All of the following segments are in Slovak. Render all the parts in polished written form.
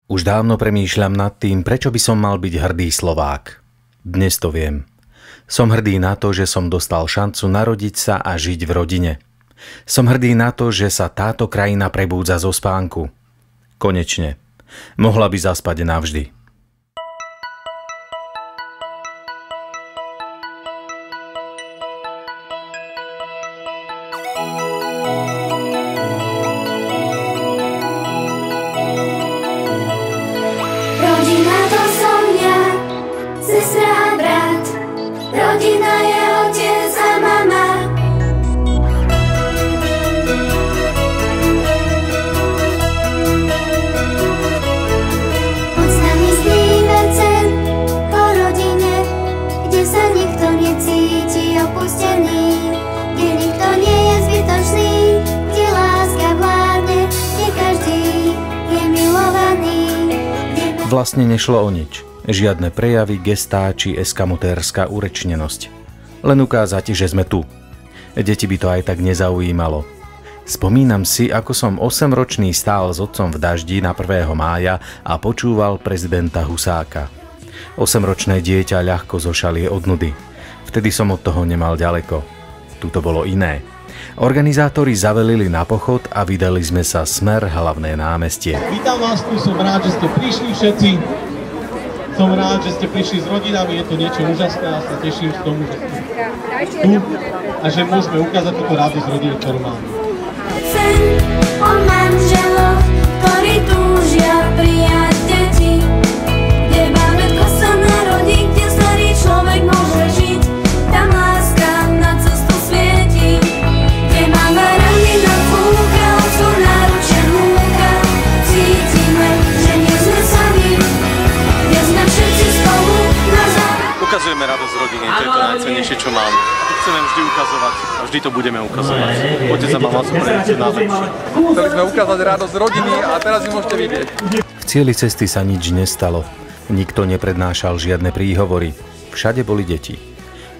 Už dávno premýšľam nad tým, prečo by som mal byť hrdý Slovák. Dnes to viem. Som hrdý na to, že som dostal šancu narodiť sa a žiť v rodine. Som hrdý na to, že sa táto krajina prebúdza zo spánku. Konečne. Mohla by zaspať navždy. Rodina to som ja, sestra a brat. Rodina je otec a mama. Poď s nami snívať sen o rodine, kde sa nikto necíti opustený, kde nikto nie je zbytočný, kde láska vládne, kde každý je milovaný. Vlastne nešlo o nič. Žiadne prejavy, gestá či eskamotérska urečnenosť. Len ukázať, že sme tu. Deti by to aj tak nezaujímalo. Spomínam si, ako som 8-ročný stál s otcom v daždi na 1. mája a počúval prezidenta Husáka. 8-ročné dieťa ľahko zošalie od nudy. Vtedy som od toho nemal ďaleko. Tu to bolo iné. Organizátori zavelili na pochod a vydali sme sa smer Hlavné námestie. Vítam vás tu, som rád, že ste prišli všetci. Som rád, že ste prišli s rodinami, je to niečo úžasné a sa teším z tomu, že ste tu a že môžeme ukázať túto radosť rodiny, ktorú máme. Sen o manželoch, ktorí túžia prijať deti, kde bábätko sa narodí, kde starý človek môže žiť, tam láska na cestu svieti, kde mama ranina fúka, otcu náručia núka, cítime, že nie sme sami, kde sme všetci spolu na západ. Ukazujeme radosť rodiny, to je to najcennejšie, čo mám. To chceme vždy ukazovať a vždy to budeme ukazovať. Otec a mama sú pre nás najlepšie. Chceli sme ukázať radosť rodiny a teraz ju môžete vidieť. V cieli cesty sa nič nestalo. Nikto neprednášal žiadne príhovory. Všade boli deti.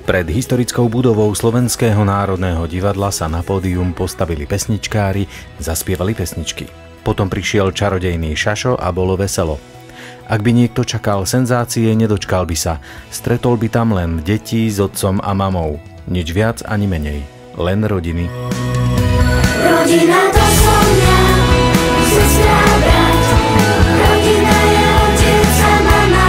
Pred historickou budovou Slovenského národného divadla sa na pódium postavili pesničkári, zaspievali pesničky. Potom prišiel čarodejný šašo a bolo veselo. Ak by niekto čakal senzácie, nedočkal by sa. Stretol by tam len deti s otcom a mamou. Nič viac ani menej. Len rodiny. Rodina to som ja, sestra a brat. Rodina je otec a mama.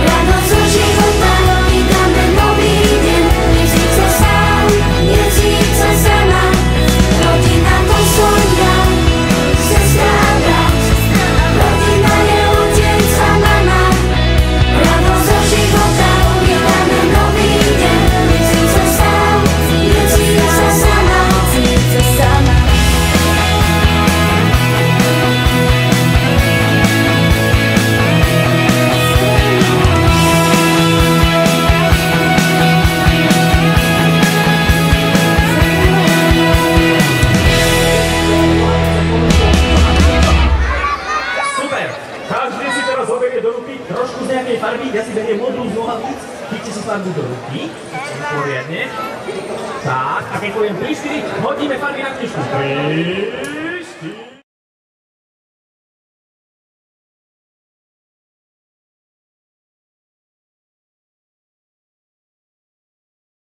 Radosť zo života, vydáme nový deň. Necíť sa sám, necíť sa sama. Rodina to som ja, sestra a brat. Rodina je otec a mama. Radosť zo života, vydáme nový deň. Necíť sa sám, necíť sa sama. Necíť sa sama. Super! Každý si teraz zoberie do ruky trošku z nejakej farby, ja si beriem modrú z nohavíc, chyťte si farbu do ruky, poriadne. Tak, a keď poviem 3, 4, hodíme farby na knižku. 3,